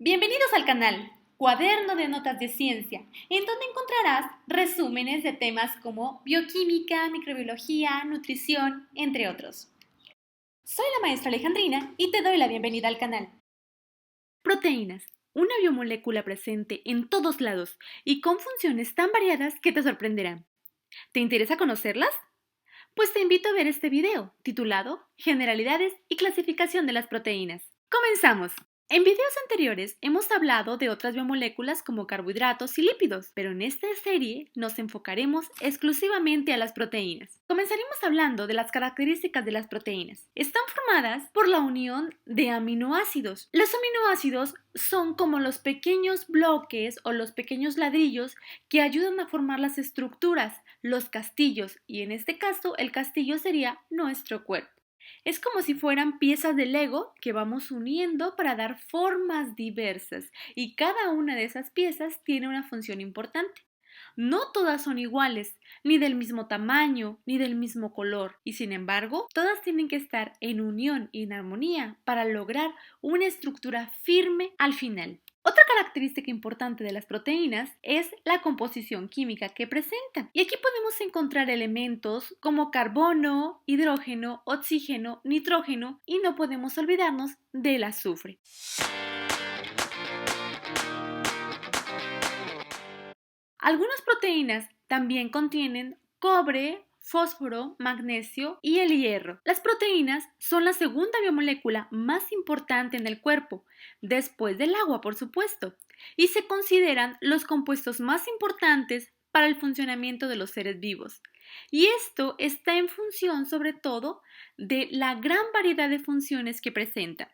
Bienvenidos al canal Cuaderno de Notas de Ciencia, en donde encontrarás resúmenes de temas como bioquímica, microbiología, nutrición, entre otros. Soy la maestra Alejandrina y te doy la bienvenida al canal. Proteínas, una biomolécula presente en todos lados y con funciones tan variadas que te sorprenderán. ¿Te interesa conocerlas? Pues te invito a ver este video, titulado Generalidades y clasificación de las proteínas. ¡Comenzamos! En videos anteriores hemos hablado de otras biomoléculas como carbohidratos y lípidos, pero en esta serie nos enfocaremos exclusivamente a las proteínas. Comenzaremos hablando de las características de las proteínas. Están formadas por la unión de aminoácidos. Los aminoácidos son como los pequeños bloques o los pequeños ladrillos que ayudan a formar las estructuras, los castillos, y en este caso el castillo sería nuestro cuerpo. Es como si fueran piezas de Lego que vamos uniendo para dar formas diversas y cada una de esas piezas tiene una función importante. No todas son iguales, ni del mismo tamaño, ni del mismo color, y sin embargo, todas tienen que estar en unión y en armonía para lograr una estructura firme al final. Otra característica importante de las proteínas es la composición química que presentan. Y aquí podemos encontrar elementos como carbono, hidrógeno, oxígeno, nitrógeno y no podemos olvidarnos del azufre. Algunas proteínas también contienen cobre, fósforo, magnesio y el hierro. Las proteínas son la segunda biomolécula más importante en el cuerpo, después del agua, por supuesto, y se consideran los compuestos más importantes para el funcionamiento de los seres vivos. Y esto está en función sobre todo de la gran variedad de funciones que presentan,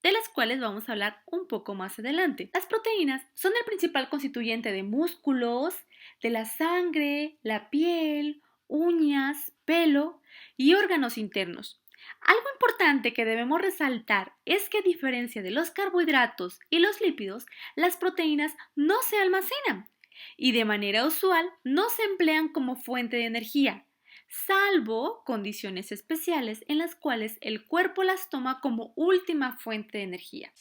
de las cuales vamos a hablar un poco más adelante. Las proteínas son el principal constituyente de músculos, de la sangre, la piel, uñas, pelo y órganos internos. Algo importante que debemos resaltar es que a diferencia de los carbohidratos y los lípidos, las proteínas no se almacenan y de manera usual no se emplean como fuente de energía, salvo condiciones especiales en las cuales el cuerpo las toma como última fuente de energía.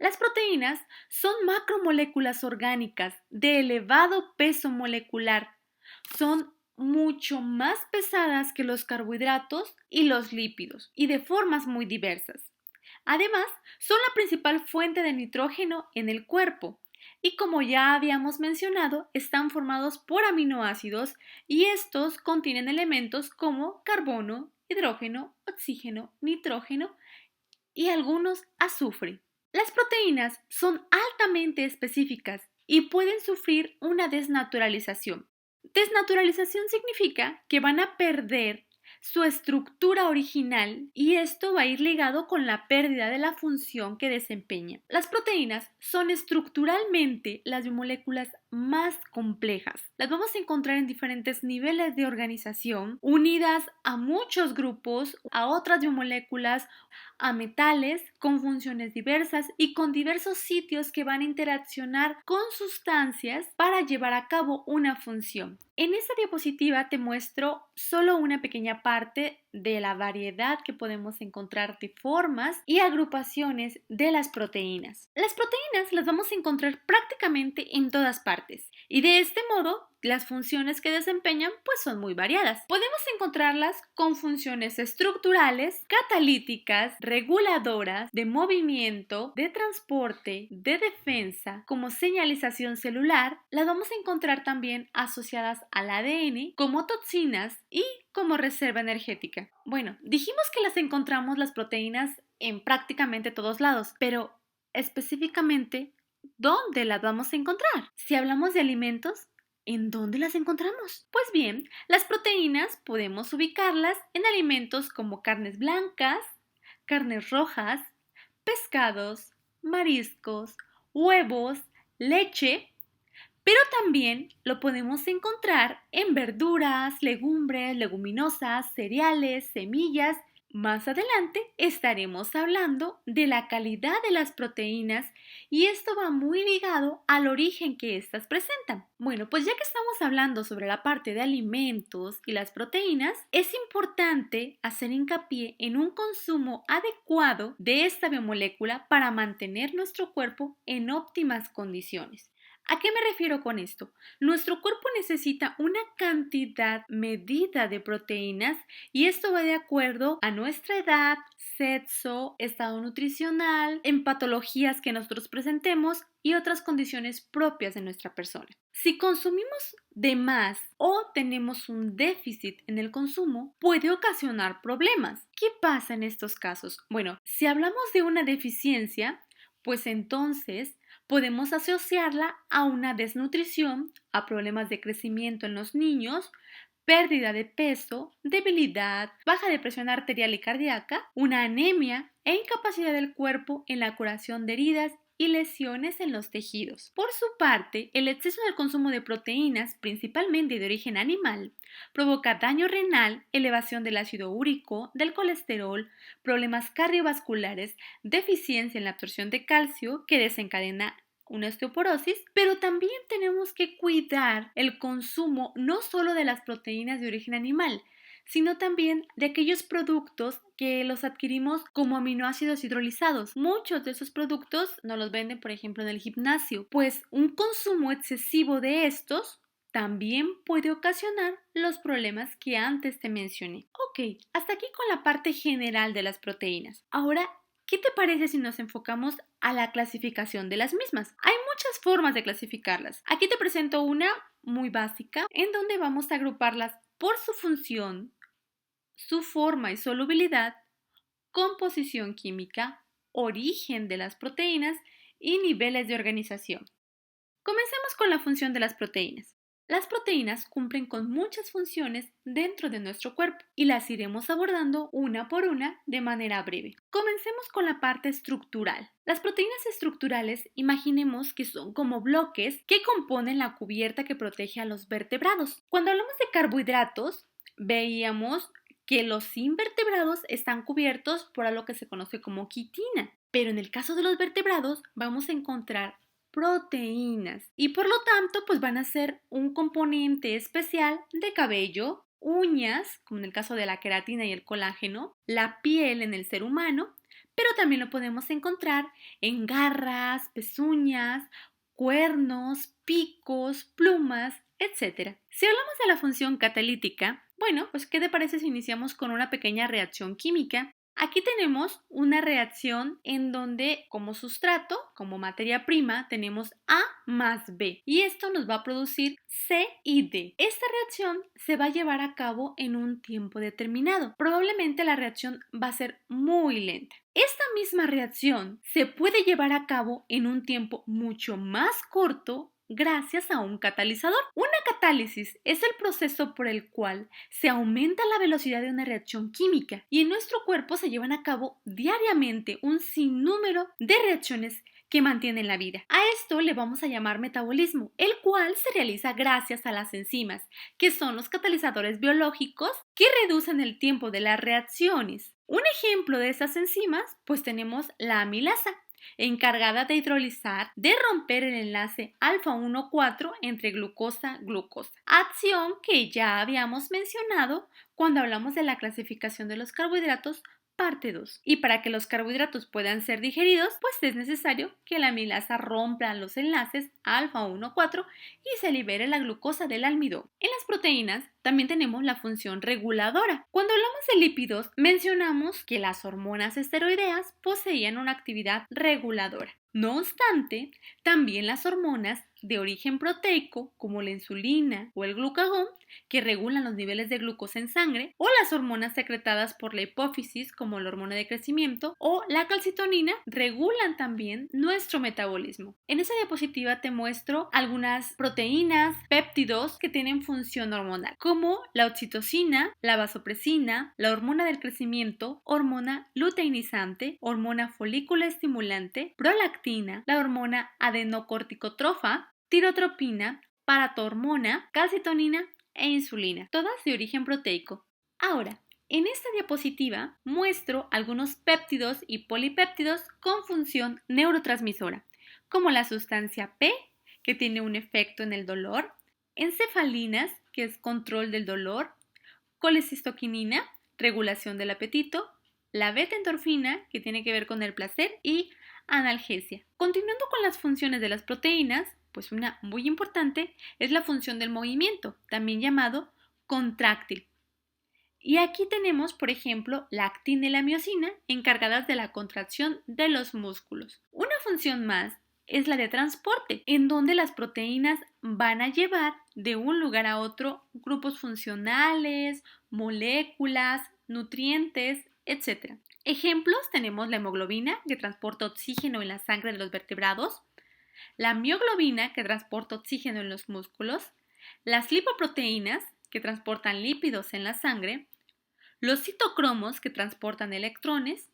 Las proteínas son macromoléculas orgánicas de elevado peso molecular. Son mucho más pesadas que los carbohidratos y los lípidos y de formas muy diversas. Además, son la principal fuente de nitrógeno en el cuerpo. Y como ya habíamos mencionado, están formados por aminoácidos y estos contienen elementos como carbono, hidrógeno, oxígeno, nitrógeno y algunos azufre. Las proteínas son altamente específicas y pueden sufrir una desnaturalización. Desnaturalización significa que van a perder su estructura original y esto va a ir ligado con la pérdida de la función que desempeña. Las proteínas son estructuralmente las biomoléculas más complejas. Las vamos a encontrar en diferentes niveles de organización, unidas a muchos grupos, a otras biomoléculas, a metales con funciones diversas y con diversos sitios que van a interaccionar con sustancias para llevar a cabo una función. En esta diapositiva te muestro solo una pequeña parte de la variedad que podemos encontrar de formas y agrupaciones de las proteínas. Las proteínas las vamos a encontrar prácticamente en todas partes y de este modo las funciones que desempeñan pues son muy variadas. Podemos encontrarlas con funciones estructurales, catalíticas, reguladoras, de movimiento, de transporte, de defensa, como señalización celular. Las vamos a encontrar también asociadas al ADN como toxinas y como reserva energética. Bueno, dijimos que las encontramos las proteínas en prácticamente todos lados, pero específicamente, ¿dónde las vamos a encontrar? Si hablamos de alimentos, ¿en dónde las encontramos? Pues bien, las proteínas podemos ubicarlas en alimentos como carnes blancas, carnes rojas, pescados, mariscos, huevos, leche, pero también lo podemos encontrar en verduras, legumbres, leguminosas, cereales, semillas Más adelante estaremos hablando de la calidad de las proteínas y esto va muy ligado al origen que éstas presentan. Bueno, pues ya que estamos hablando sobre la parte de alimentos y las proteínas, es importante hacer hincapié en un consumo adecuado de esta biomolécula para mantener nuestro cuerpo en óptimas condiciones. ¿A qué me refiero con esto? Nuestro cuerpo necesita una cantidad medida de proteínas y esto va de acuerdo a nuestra edad, sexo, estado nutricional, en patologías que nosotros presentemos y otras condiciones propias de nuestra persona. Si consumimos de más o tenemos un déficit en el consumo, puede ocasionar problemas. ¿Qué pasa en estos casos? Bueno, si hablamos de una deficiencia, pues entonces podemos asociarla a una desnutrición, a problemas de crecimiento en los niños, pérdida de peso, debilidad, baja de presión arterial y cardíaca, una anemia e incapacidad del cuerpo en la curación de heridas y lesiones en los tejidos. Por su parte, el exceso del consumo de proteínas, principalmente de origen animal, provoca daño renal, elevación del ácido úrico, del colesterol, problemas cardiovasculares, deficiencia en la absorción de calcio que desencadena una osteoporosis, pero también tenemos que cuidar el consumo no solo de las proteínas de origen animal, sino también de aquellos productos que los adquirimos como aminoácidos hidrolizados. Muchos de esos productos nos los venden, por ejemplo, en el gimnasio, pues un consumo excesivo de estos también puede ocasionar los problemas que antes te mencioné. Ok, hasta aquí con la parte general de las proteínas. Ahora, ¿qué te parece si nos enfocamos a la clasificación de las mismas? Hay muchas formas de clasificarlas. Aquí te presento una muy básica en donde vamos a agruparlas por su función, su forma y solubilidad, composición química, origen de las proteínas y niveles de organización. Comencemos con la función de las proteínas. Las proteínas cumplen con muchas funciones dentro de nuestro cuerpo y las iremos abordando una por una de manera breve. Comencemos con la parte estructural. Las proteínas estructurales, imaginemos que son como bloques que componen la cubierta que protege a los vertebrados. Cuando hablamos de carbohidratos, veíamos que los invertebrados están cubiertos por algo que se conoce como quitina, pero en el caso de los vertebrados vamos a encontrar proteínas y por lo tanto pues van a ser un componente especial de cabello, uñas, como en el caso de la queratina y el colágeno, la piel en el ser humano, pero también lo podemos encontrar en garras, pezuñas, cuernos, picos, plumas, etc. Si hablamos de la función catalítica, bueno, pues ¿qué te parece si iniciamos con una pequeña reacción química? Aquí tenemos una reacción en donde como sustrato, como materia prima, tenemos A más B y esto nos va a producir C y D. Esta reacción se va a llevar a cabo en un tiempo determinado. Probablemente la reacción va a ser muy lenta. Esta misma reacción se puede llevar a cabo en un tiempo mucho más corto gracias a un catalizador. Una catálisis es el proceso por el cual se aumenta la velocidad de una reacción química y en nuestro cuerpo se llevan a cabo diariamente un sinnúmero de reacciones que mantienen la vida. A esto le vamos a llamar metabolismo, el cual se realiza gracias a las enzimas, que son los catalizadores biológicos que reducen el tiempo de las reacciones. Un ejemplo de esas enzimas, pues tenemos la amilasa, encargada de hidrolizar, de romper el enlace alfa-1,4 entre glucosa-glucosa, acción que ya habíamos mencionado cuando hablamos de la clasificación de los carbohidratos parte 2. Y para que los carbohidratos puedan ser digeridos, pues es necesario que la amilasa rompa los enlaces alfa-1,4 y se libere la glucosa del almidón. En las proteínas también tenemos la función reguladora. Cuando hablamos de lípidos, mencionamos que las hormonas esteroideas poseían una actividad reguladora. No obstante, también las hormonas de origen proteico, como la insulina o el glucagón, que regulan los niveles de glucosa en sangre, o las hormonas secretadas por la hipófisis, como la hormona de crecimiento, o la calcitonina, regulan también nuestro metabolismo. En esta diapositiva te muestro algunas proteínas, péptidos que tienen función hormonal, como la oxitocina, la vasopresina, la hormona del crecimiento, hormona luteinizante, hormona folículo estimulante, prolactina, la hormona adenocorticotrofa, tirotropina, paratormona, calcitonina e insulina, todas de origen proteico. Ahora, En esta diapositiva muestro algunos péptidos y polipéptidos con función neurotransmisora, como la sustancia P, que tiene un efecto en el dolor, encefalinas, que es control del dolor, colecistoquinina, regulación del apetito, la beta-endorfina, que tiene que ver con el placer, y analgesia. Continuando con las funciones de las proteínas, pues una muy importante es la función del movimiento, también llamado contráctil. Y aquí tenemos, por ejemplo, la actina y la miosina encargadas de la contracción de los músculos. Una función más es la de transporte, en donde las proteínas van a llevar de un lugar a otro grupos funcionales, moléculas, nutrientes, etc. Ejemplos tenemos la hemoglobina, que transporta oxígeno en la sangre de los vertebrados, la mioglobina, que transporta oxígeno en los músculos, las lipoproteínas, que transportan lípidos en la sangre, los citocromos, que transportan electrones,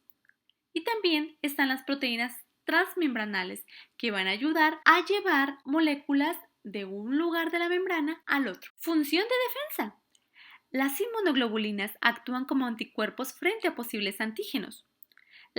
y también están las proteínas transmembranales, que van a ayudar a llevar moléculas de un lugar de la membrana al otro. Función de defensa. Las inmunoglobulinas actúan como anticuerpos frente a posibles antígenos.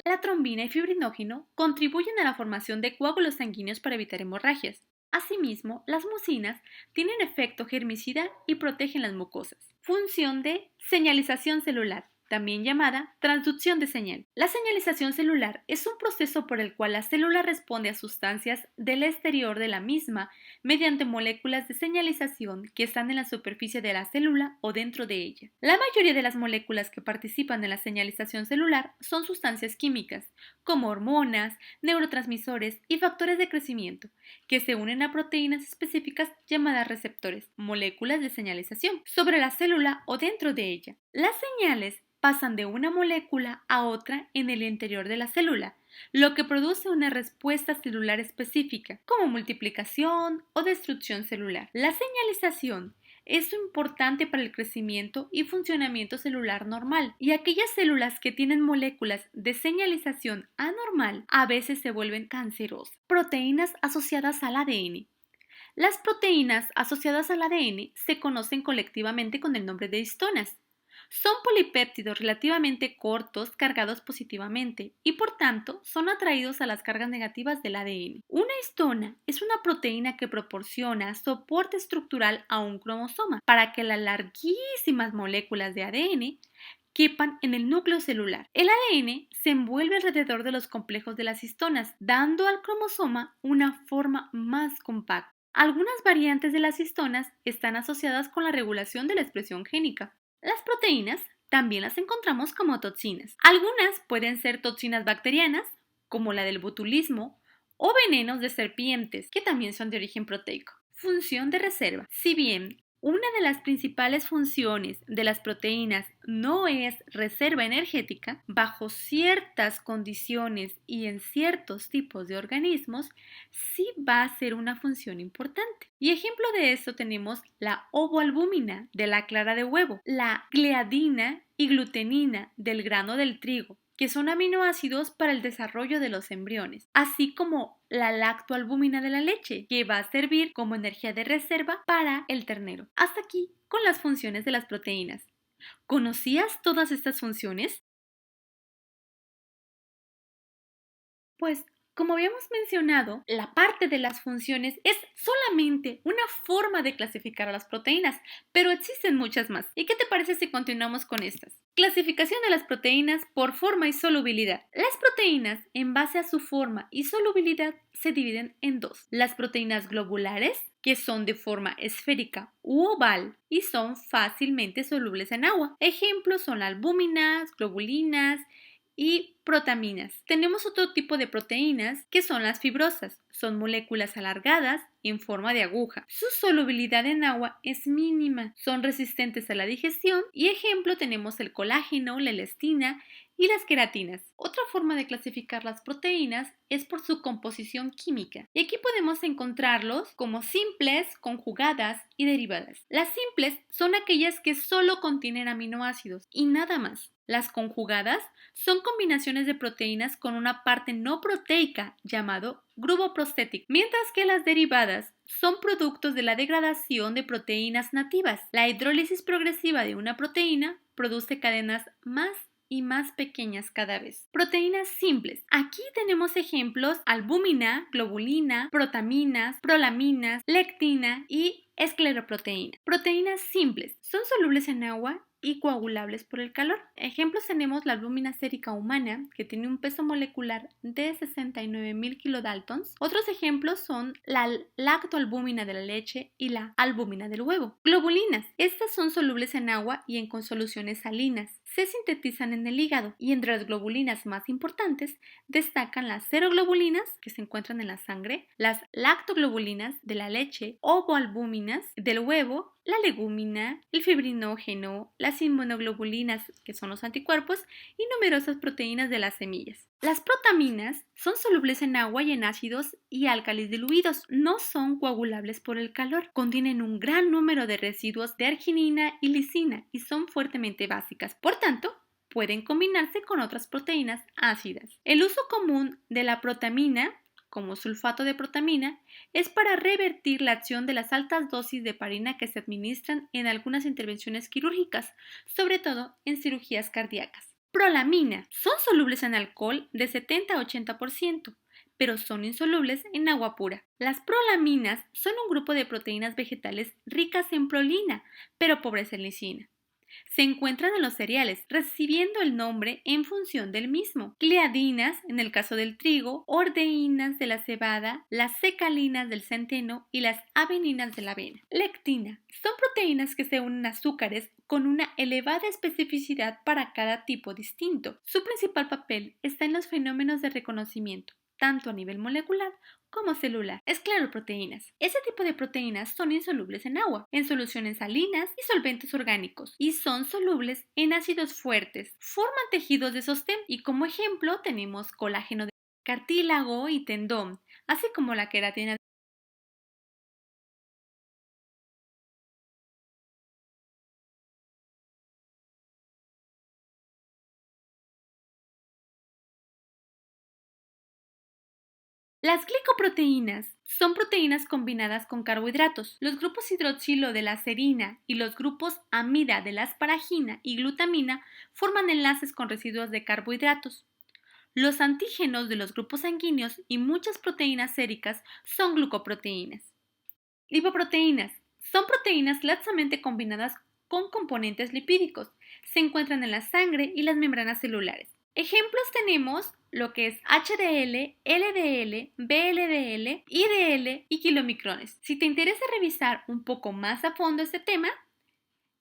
La trombina y fibrinógeno contribuyen a la formación de coágulos sanguíneos para evitar hemorragias. Asimismo, las mucinas tienen efecto germicida y protegen las mucosas. Función de señalización celular, también llamada transducción de señal. La señalización celular es un proceso por el cual la célula responde a sustancias del exterior de la misma mediante moléculas de señalización que están en la superficie de la célula o dentro de ella. La mayoría de las moléculas que participan en la señalización celular son sustancias químicas, como hormonas, neurotransmisores y factores de crecimiento, que se unen a proteínas específicas llamadas receptores, moléculas de señalización, sobre la célula o dentro de ella. Las señales pasan de una molécula a otra en el interior de la célula, lo que produce una respuesta celular específica, como multiplicación o destrucción celular. La señalización es importante para el crecimiento y funcionamiento celular normal, y aquellas células que tienen moléculas de señalización anormal a veces se vuelven cancerosas. Proteínas asociadas al ADN. Las proteínas asociadas al ADN se conocen colectivamente con el nombre de histonas. Son polipéptidos relativamente cortos cargados positivamente y por tanto son atraídos a las cargas negativas del ADN. Una histona es una proteína que proporciona soporte estructural a un cromosoma para que las larguísimas moléculas de ADN quepan en el núcleo celular. El ADN se envuelve alrededor de los complejos de las histonas, dando al cromosoma una forma más compacta. Algunas variantes de las histonas están asociadas con la regulación de la expresión génica. Las proteínas también las encontramos como toxinas. Algunas pueden ser toxinas bacterianas, como la del botulismo, o venenos de serpientes, que también son de origen proteico. Función de reserva. Si bien una de las principales funciones de las proteínas no es reserva energética, bajo ciertas condiciones y en ciertos tipos de organismos, sí va a ser una función importante. Y ejemplo de esto tenemos la ovoalbúmina de la clara de huevo, la gliadina y glutenina del grano del trigo, que son aminoácidos para el desarrollo de los embriones, así como la lactoalbúmina de la leche, que va a servir como energía de reserva para el ternero. Hasta aquí con las funciones de las proteínas. ¿Conocías todas estas funciones? Pues, como habíamos mencionado, la parte de las funciones es solamente una forma de clasificar a las proteínas, pero existen muchas más. ¿Y qué te parece si continuamos con estas? Clasificación de las proteínas por forma y solubilidad. Las proteínas, en base a su forma y solubilidad, se dividen en dos. Las proteínas globulares, que son de forma esférica u oval y son fácilmente solubles en agua. Ejemplos son albuminas, globulinas y protaminas. Tenemos otro tipo de proteínas que son las fibrosas. Son moléculas alargadas en forma de aguja. Su solubilidad en agua es mínima. Son resistentes a la digestión y ejemplo tenemos el colágeno, la elastina y las queratinas. Otra forma de clasificar las proteínas es por su composición química. Y aquí podemos encontrarlos como simples, conjugadas y derivadas. Las simples son aquellas que solo contienen aminoácidos y nada más. Las conjugadas son combinaciones de proteínas con una parte no proteica llamado grupo prostético, mientras que las derivadas son productos de la degradación de proteínas nativas. La hidrólisis progresiva de una proteína produce cadenas más y más pequeñas cada vez. Proteínas simples. Aquí tenemos ejemplos: albúmina, globulina, protaminas, prolaminas, lectina y escleroproteína. Proteínas simples. Son solubles en agua y coagulables por el calor. Ejemplos tenemos la albúmina sérica humana, que tiene un peso molecular de 69.000 kilodaltons. Otros ejemplos son la lactoalbúmina de la leche y la albúmina del huevo. Globulinas. Estas son solubles en agua y en consoluciones salinas. Se sintetizan en el hígado, y entre las globulinas más importantes destacan las seroglobulinas, que se encuentran en la sangre, las lactoglobulinas de la leche, ovoalbúminas del huevo, la legumina, el fibrinógeno, las inmunoglobulinas, que son los anticuerpos, y numerosas proteínas de las semillas. Las protaminas son solubles en agua y en ácidos y álcalis diluidos. No son coagulables por el calor. Contienen un gran número de residuos de arginina y lisina y son fuertemente básicas. Por tanto, pueden combinarse con otras proteínas ácidas. El uso común de la protamina, como sulfato de protamina, es para revertir la acción de las altas dosis de heparina que se administran en algunas intervenciones quirúrgicas, sobre todo en cirugías cardíacas. Prolamina. Son solubles en alcohol de 70 a 80%, pero son insolubles en agua pura. Las prolaminas son un grupo de proteínas vegetales ricas en prolina, pero pobres en lisina. Se encuentran en los cereales, recibiendo el nombre en función del mismo. Gliadinas, en el caso del trigo, ordeínas de la cebada, las secalinas del centeno y las aveninas de la avena. Lectina. Son proteínas que se unen a azúcares con una elevada especificidad para cada tipo distinto. Su principal papel está en los fenómenos de reconocimiento, tanto a nivel molecular como celular. Escleroproteínas. Este tipo de proteínas son insolubles en agua, en soluciones salinas y solventes orgánicos, y son solubles en ácidos fuertes. Forman tejidos de sostén, y como ejemplo tenemos colágeno de cartílago y tendón, así como la queratina. Las glicoproteínas son proteínas combinadas con carbohidratos. Los grupos hidroxilo de la serina y los grupos amida de la asparagina y glutamina forman enlaces con residuos de carbohidratos. Los antígenos de los grupos sanguíneos y muchas proteínas séricas son glucoproteínas. Lipoproteínas son proteínas laxamente combinadas con componentes lipídicos. Se encuentran en la sangre y las membranas celulares. Ejemplos tenemos lo que es HDL, LDL, VLDL, IDL y kilomicrones. Si te interesa revisar un poco más a fondo este tema,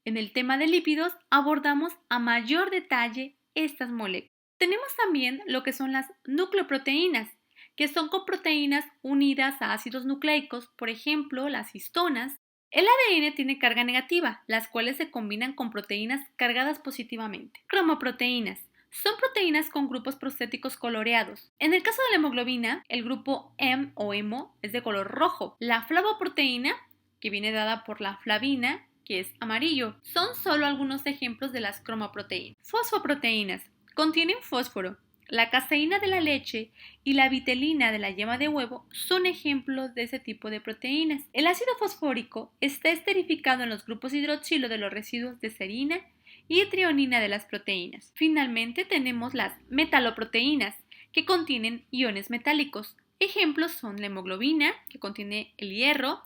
en el tema de lípidos abordamos a mayor detalle estas moléculas. Tenemos también lo que son las nucleoproteínas, que son coproteínas unidas a ácidos nucleicos, por ejemplo, las histonas. El ADN tiene carga negativa, las cuales se combinan con proteínas cargadas positivamente. Cromoproteínas. Son proteínas con grupos prostéticos coloreados. En el caso de la hemoglobina, el grupo M o hemo es de color rojo. La flavoproteína, que viene dada por la flavina, que es amarillo. Son solo algunos ejemplos de las cromoproteínas. Fosfoproteínas. Contienen fósforo. La caseína de la leche y la vitelina de la yema de huevo son ejemplos de ese tipo de proteínas. El ácido fosfórico está esterificado en los grupos hidroxilo de los residuos de serina y trionina de las proteínas. Finalmente tenemos las metaloproteínas, que contienen iones metálicos. Ejemplos son la hemoglobina, que contiene el hierro,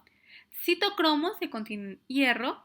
citocromos, que contienen hierro.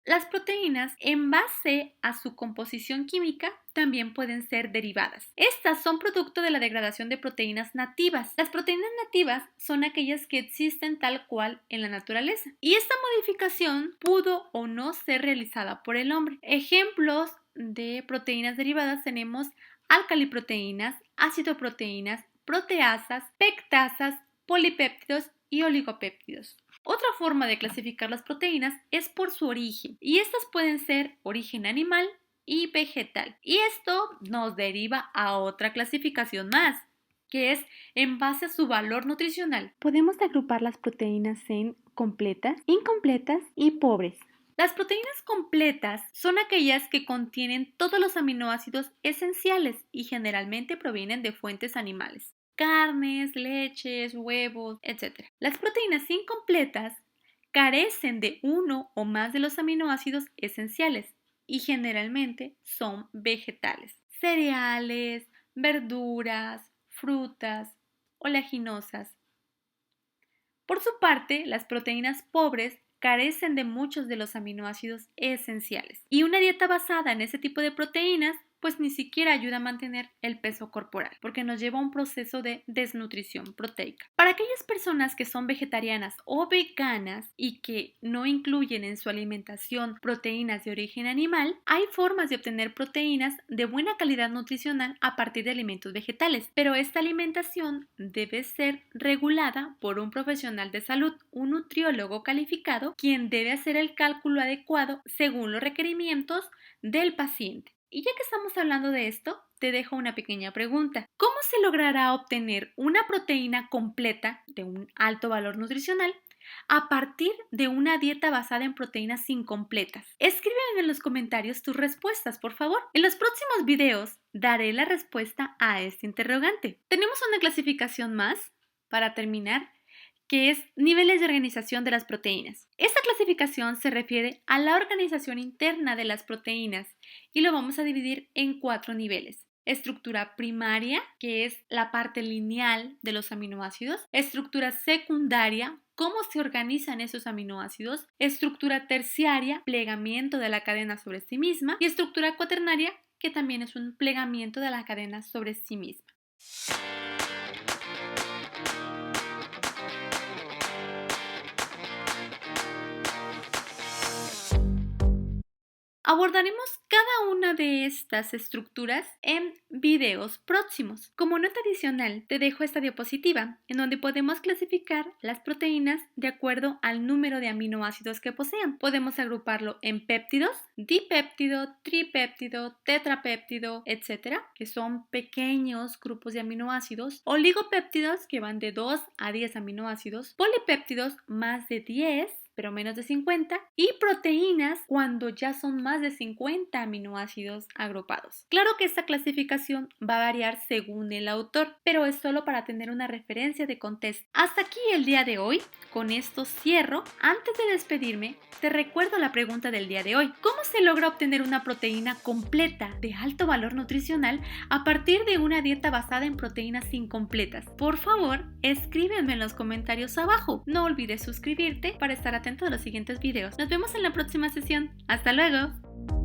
Las proteínas, en base a su composición química, también pueden ser derivadas. Estas son producto de la degradación de proteínas nativas. Las proteínas nativas son aquellas que existen tal cual en la naturaleza, y esta modificación pudo o no ser realizada por el hombre. Ejemplos de proteínas derivadas tenemos alcaliproteínas, acidoproteínas, proteasas, pectasas, polipéptidos y oligopéptidos. Otra forma de clasificar las proteínas es por su origen, y estas pueden ser origen animal y vegetal. Y esto nos deriva a otra clasificación más, que es en base a su valor nutricional. Podemos agrupar las proteínas en completas, incompletas y pobres. Las proteínas completas son aquellas que contienen todos los aminoácidos esenciales y generalmente provienen de fuentes animales: carnes, leches, huevos, etc. Las proteínas incompletas carecen de uno o más de los aminoácidos esenciales y generalmente son vegetales. Cereales, verduras, frutas, oleaginosas. Por su parte, las proteínas pobres carecen de muchos de los aminoácidos esenciales. Y una dieta basada en ese tipo de proteínas pues ni siquiera ayuda a mantener el peso corporal, porque nos lleva a un proceso de desnutrición proteica. Para aquellas personas que son vegetarianas o veganas y que no incluyen en su alimentación proteínas de origen animal, hay formas de obtener proteínas de buena calidad nutricional a partir de alimentos vegetales, pero esta alimentación debe ser regulada por un profesional de salud, un nutriólogo calificado, quien debe hacer el cálculo adecuado según los requerimientos del paciente. Y ya que estamos hablando de esto, te dejo una pequeña pregunta. ¿Cómo se logrará obtener una proteína completa de un alto valor nutricional a partir de una dieta basada en proteínas incompletas? Escríbeme en los comentarios tus respuestas, por favor. En los próximos videos daré la respuesta a este interrogante. Tenemos una clasificación más para terminar, que es niveles de organización de las proteínas. Esta clasificación se refiere a la organización interna de las proteínas y lo vamos a dividir en 4 niveles. Estructura primaria, que es la parte lineal de los aminoácidos. Estructura secundaria, cómo se organizan esos aminoácidos. Estructura terciaria, plegamiento de la cadena sobre sí misma. Y estructura cuaternaria, que también es un plegamiento de la cadena sobre sí misma. Abordaremos cada una de estas estructuras en videos próximos. Como nota adicional, te dejo esta diapositiva en donde podemos clasificar las proteínas de acuerdo al número de aminoácidos que posean. Podemos agruparlo en péptidos, dipéptido, tripéptido, tetrapéptido, etc., que son pequeños grupos de aminoácidos, oligopéptidos, que van de 2 a 10 aminoácidos, polipéptidos, más de 10, pero menos de 50, y proteínas cuando ya son más de 50 aminoácidos agrupados. Claro que esta clasificación va a variar según el autor, pero es solo para tener una referencia de contexto. Hasta aquí el día de hoy. Con esto cierro. Antes de despedirme, te recuerdo la pregunta del día de hoy. ¿Cómo se logra obtener una proteína completa de alto valor nutricional a partir de una dieta basada en proteínas incompletas? Por favor, escríbeme en los comentarios abajo. No olvides suscribirte para estar atento a los siguientes videos. Nos vemos en la próxima sesión. ¡Hasta luego!